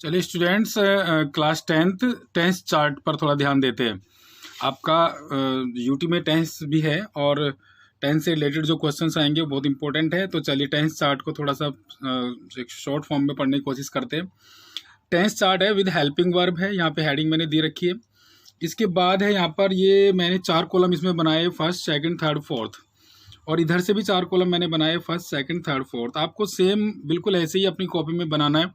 चलिए students, class tense chart पर थोड़ा ध्यान देते हैं। आपका यूटी में टेंस भी है और टेंस से रिलेटेड जो क्वेश्चंस आएंगे वो बहुत इंपॉर्टेंट है। तो चलिए टेंस चार्ट को थोड़ा सा एक शॉर्ट फॉर्म में पढ़ने की कोशिश करते हैं। टेंस चार्ट है विद हेल्पिंग वर्ब है, यहाँ पे हेडिंग मैंने दी रखी है। इसके बाद है यहाँ पर ये मैंने 4 कॉलम इसमें बनाए, फर्स्ट सेकंड थर्ड फोर्थ, और इधर से भी 4 कॉलम मैंने बनाए, फर्स्ट सेकंड थर्ड फोर्थ। आपको सेम बिल्कुल ऐसे ही अपनी कॉपी में बनाना है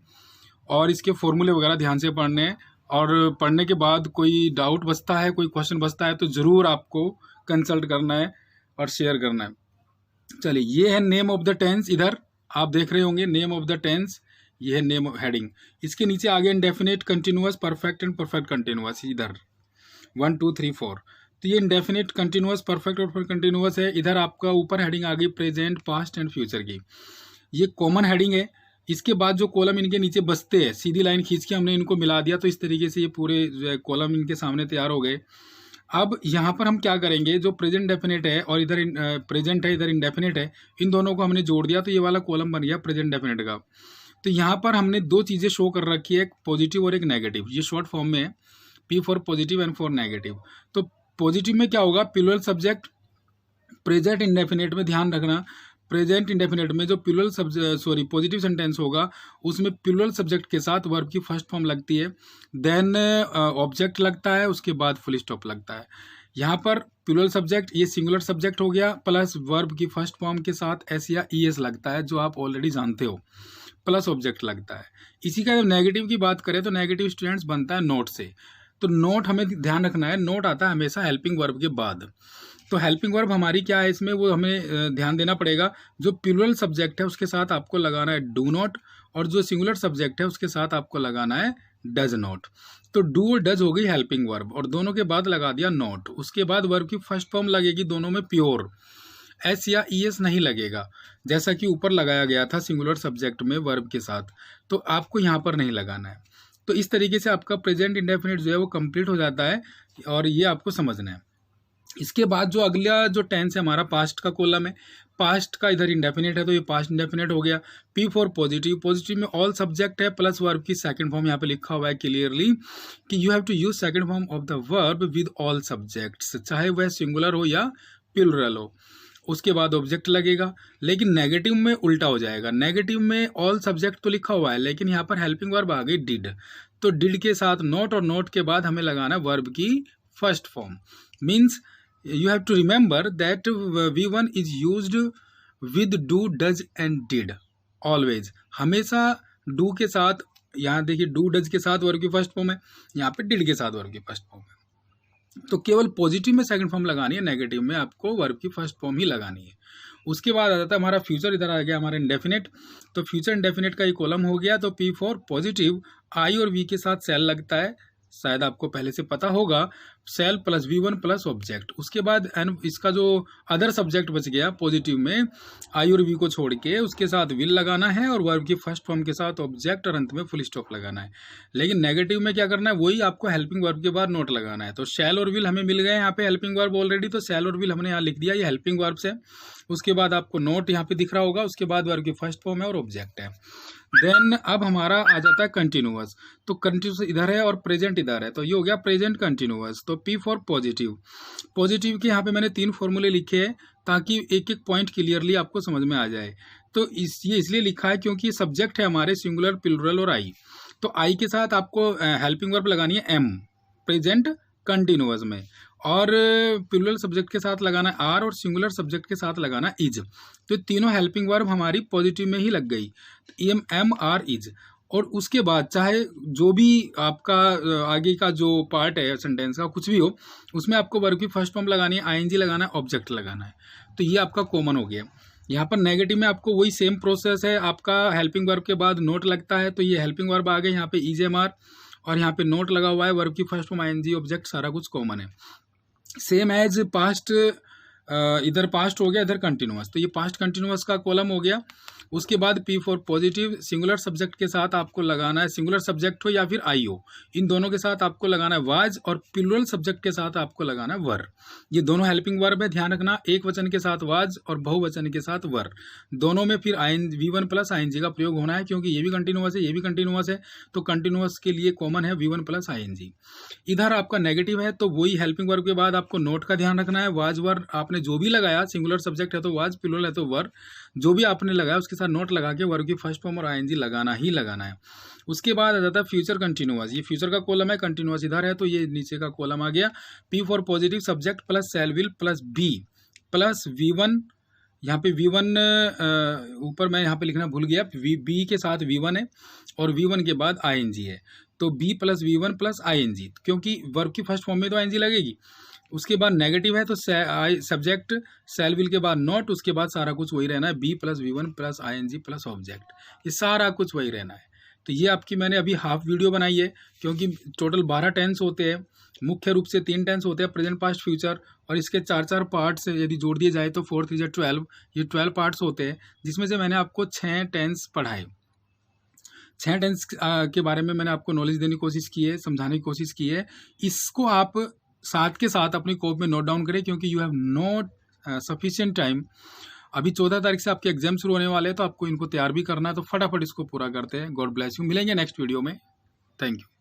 और इसके फॉर्मूले वगैरह ध्यान से पढ़ने हैं। और पढ़ने के बाद कोई डाउट बचता है, कोई क्वेश्चन बचता है तो ज़रूर आपको कंसल्ट करना है और शेयर करना है। चलिए, ये है नेम ऑफ द टेंस, इधर आप देख रहे होंगे नेम ऑफ द टेंस, ये है नेम हेडिंग। इसके नीचे आगे indefinite, continuous, perfect and perfect continuous, इधर 1 2 3 4। तो ये इंडेफिनिट, कंटिन्यूअस, परफेक्ट और कंटिन्यूअस है। इधर आपका ऊपर हेडिंग आ गई प्रेजेंट, पास्ट एंड फ्यूचर की, ये कॉमन हेडिंग है। इसके बाद जो कॉलम इनके नीचे बचते हैं, सीधी लाइन खींच के हमने इनको मिला दिया, तो इस तरीके से ये पूरे कॉलम इनके सामने तैयार हो गए। अब यहाँ पर हम क्या करेंगे, जो प्रेजेंट डेफिनेट है और इधर प्रेजेंट है, इधर इंडेफिनेट है, इन दोनों को हमने जोड़ दिया तो ये वाला कॉलम बन गया प्रेजेंट डेफिनेट का। तो यहाँ पर हमने 2 चीज़ें शो कर रखी है, एक पॉजिटिव और एक नेगेटिव। ये शॉर्ट फॉर्म में है, P for positive and for negative. तो पॉजिटिव में क्या होगा, प्लूरल सब्जेक्ट, प्रेजेंट इंडेफिनेट में ध्यान रखना, प्रेजेंट इंडेफिनेट में जो पॉजिटिव सेंटेंस होगा उसमें प्लूरल सब्जेक्ट के साथ वर्ब की फर्स्ट फॉर्म लगती है, देन ऑब्जेक्ट लगता है, उसके बाद फुल स्टॉप लगता है। यहाँ पर प्लूरल सब्जेक्ट, ये सिंगुलर सब्जेक्ट हो गया, प्लस वर्ब की फर्स्ट फॉर्म के साथ एस या ई एस लगता है, जो आप ऑलरेडी जानते हो, प्लस ऑब्जेक्ट लगता है। इसी का जब नेगेटिव की बात करें तो नेगेटिव स्टूडेंट्स बनता है नोट से। तो नोट हमें ध्यान रखना है, नोट आता है हमेशा हेल्पिंग वर्ब के बाद। तो हेल्पिंग वर्ब हमारी क्या है इसमें, वो हमें ध्यान देना पड़ेगा। जो प्लूरल सब्जेक्ट है उसके साथ आपको लगाना है डू नॉट, और जो सिंगुलर सब्जेक्ट है उसके साथ आपको लगाना है डज नॉट। तो डू और डज हो गई हेल्पिंग वर्ब, और दोनों के बाद लगा दिया नॉट। उसके बाद वर्ब की फर्स्ट फॉर्म लगेगी दोनों में प्योर, एस या ई एस नहीं लगेगा, जैसा कि ऊपर लगाया गया था सिंगुलर सब्जेक्ट में वर्ब के साथ, तो आपको यहाँ पर नहीं लगाना है। तो इस तरीके से आपका प्रेजेंट इंडेफिनिट जो है वो कंप्लीट हो जाता है, और ये आपको समझना है। इसके बाद जो अगला जो टेंस है हमारा पास्ट का कॉलम है, पास्ट का इधर इंडेफिनिट है तो ये पास्ट इंडेफिनिट हो गया। P फॉर पॉजिटिव, पॉजिटिव में ऑल सब्जेक्ट है प्लस वर्ब की सेकंड फॉर्म, यहाँ पे लिखा हुआ है क्लियरली कि you have to use second form of the verb with all subjects, चाहे वह सिंगुलर हो या प्लूरल हो। उसके बाद ऑब्जेक्ट लगेगा, लेकिन नेगेटिव में उल्टा हो जाएगा। नेगेटिव में ऑल सब्जेक्ट तो लिखा हुआ है, लेकिन यहाँ पर हेल्पिंग वर्ब आ गई डिड, तो डिड के साथ नोट, और नोट के बाद हमें लगाना वर्ब की first form. Means you have to remember that V1 is used with do, does and did always। हमेशा do के साथ, यहाँ देखिए do does के साथ वर्ब की फर्स्ट फॉर्म है, यहाँ पे did के साथ वर्ब की फर्स्ट फॉर्म है। तो केवल पॉजिटिव में सेकंड फॉर्म लगानी है, नेगेटिव में आपको वर्ब की फर्स्ट फॉर्म ही लगानी है। उसके बाद आ जाता है हमारा फ्यूचर, इधर आ गया हमारा इंडेफिनेट। तो फ्यूचर इंडेफिनेट का ये कॉलम हो गया। तो P फॉर पॉजिटिव, आई और V के साथ सेल लगता है, शायद आपको पहले से पता होगा, cell plus V1 plus object. उसके बाद एन, इसका जो अदर सब्जेक्ट बच गया पॉजिटिव में, आई और वी को छोड़ के उसके साथ विल लगाना है, और वर्ब की फर्स्ट फॉर्म के साथ ऑब्जेक्ट, और अंत में फुल स्टॉप लगाना है। लेकिन नेगेटिव में क्या करना है, वही आपको हेल्पिंग वर्ब के बाद नोट लगाना है। तो शैल और विल हमें मिल गए यहाँ पे हेल्पिंग वर्ब ऑलरेडी, तो शैल और विल हमने यहाँ लिख दिया, ये हेल्पिंग वर्ब से। उसके बाद आपको नोट यहाँ पे दिख रहा होगा, उसके बाद वर्ब की फर्स्ट फॉर्म है और ऑब्जेक्ट है। देन अब हमारा आ जाता है कंटिन्यूअस। तो कंटिन्यूअस इधर है और प्रेजेंट इधर है, तो ये हो गया प्रेजेंट कंटिन्यूअस। तो P फॉर पॉजिटिव, पॉजिटिव के यहाँ पे मैंने 3 फॉर्मूले लिखे हैं ताकि एक एक पॉइंट क्लियरली आपको समझ में आ जाए। तो ये इसलिए लिखा है क्योंकि सब्जेक्ट है हमारे सिंगुलर, प्लूरल और आई। तो आई के साथ आपको हेल्पिंग वर्ब लगानी है M प्रेजेंट कंटिन्यूअस में, और प्लूरल सब्जेक्ट के साथ लगाना है आर, और सिंगुलर सब्जेक्ट के साथ लगाना है इज। तो तीनों हेल्पिंग वर्ब हमारी पॉजिटिव में ही लग गई, एम आर इज। और उसके बाद चाहे जो भी आपका आगे का जो पार्ट है सेंटेंस का कुछ भी हो, उसमें आपको वर्ब की फर्स्ट फॉर्म लगानी है, आईएनजी लगाना है, ऑब्जेक्ट लगाना है। तो ये आपका कॉमन हो गया। यहाँ पर नेगेटिव में आपको वही सेम प्रोसेस है, आपका हेल्पिंग वर्ब के बाद नोट लगता है, तो ये हेल्पिंग वर्ब आ गए यहाँ पे इज एम आर, और यहाँ पे नोट लगा हुआ है, वर्ब की फर्स्ट फॉर्म आईएनजी, ऑब्जेक्ट, सारा कुछ कॉमन है। सेम एज पास्ट, इधर पास्ट हो गया, इधर कंटिन्यूअस, तो ये पास्ट कंटिन्यूअस का कॉलम हो गया। उसके बाद P for positive, singular subject के साथ आपको लगाना है, सिंगुलर सब्जेक्ट हो या फिर आई हो, इन दोनों के साथ आपको लगाना है वाज, और प्लूरल सब्जेक्ट के साथ आपको लगाना है वर। ये दोनों हेल्पिंग वर्ब है, ध्यान रखना, एक वचन के साथ वाज और बहुवचन के साथ वर, दोनों में फिर V1 प्लस ING का प्रयोग होना है, क्योंकि ये भी कंटिन्यूअस है, ये भी कंटिन्यूअस है, तो कंटिन्यूअस के लिए कॉमन है V1 प्लस ING। इधर आपका नेगेटिव है, तो वही हेल्पिंग वर्ब के बाद आपको नोट का ध्यान रखना है, वाज वर आपने जो भी लगाया, सिंगुलर सब्जेक्ट है तो वाज, प्लूरल है तो वर, जो भी आपने लगाया उसके साथ नोट लगा के वर्ब की फर्स्ट फॉर्म और ING लगाना ही लगाना है। उसके बाद आ जाता है फ्यूचर कंटिन्यूअस, ये फ्यूचर का कॉलम है, कंटिन्यूअस इधर है तो ये नीचे का कॉलम आ गया। P for positive subject plus shall will plus be plus V1, यहाँ पे V1 ऊपर मैं यहाँ पे लिखना भूल गया, बी के साथ V1 है और V1 के बाद ING है, तो B plus V1 plus ING, क्योंकि वर्ब की फर्स्ट फॉर्म में तो ING लगेगी। उसके बाद नेगेटिव है तो सब्जेक्ट शैल विल के बाद नॉट, उसके बाद सारा कुछ वही रहना है, B plus V1 plus ING plus object, ये सारा कुछ वही रहना है। तो ये आपकी मैंने अभी हाफ वीडियो बनाई है, क्योंकि टोटल 12 टेंस होते हैं, मुख्य रूप से 3 टेंस होते हैं, प्रेजेंट पास्ट फ्यूचर, और इसके 4 पार्ट्स यदि जोड़ दिए जाए तो 4 3 12, ये 12 पार्ट्स होते हैं, जिसमें से मैंने आपको 6 टेंस पढ़ाए। 6 टेंस के बारे में मैंने आपको नॉलेज देने की कोशिश की है, समझाने की कोशिश की है। इसको आप साथ के साथ अपनी कॉपी में नोट डाउन करें, क्योंकि you have not sufficient time. अभी 14 तारीख से आपके एग्जाम शुरू होने वाले हैं, तो आपको इनको तैयार भी करना है, तो फटाफट इसको पूरा करते हैं। गॉड ब्लेस यू, मिलेंगे नेक्स्ट वीडियो में। Thank you.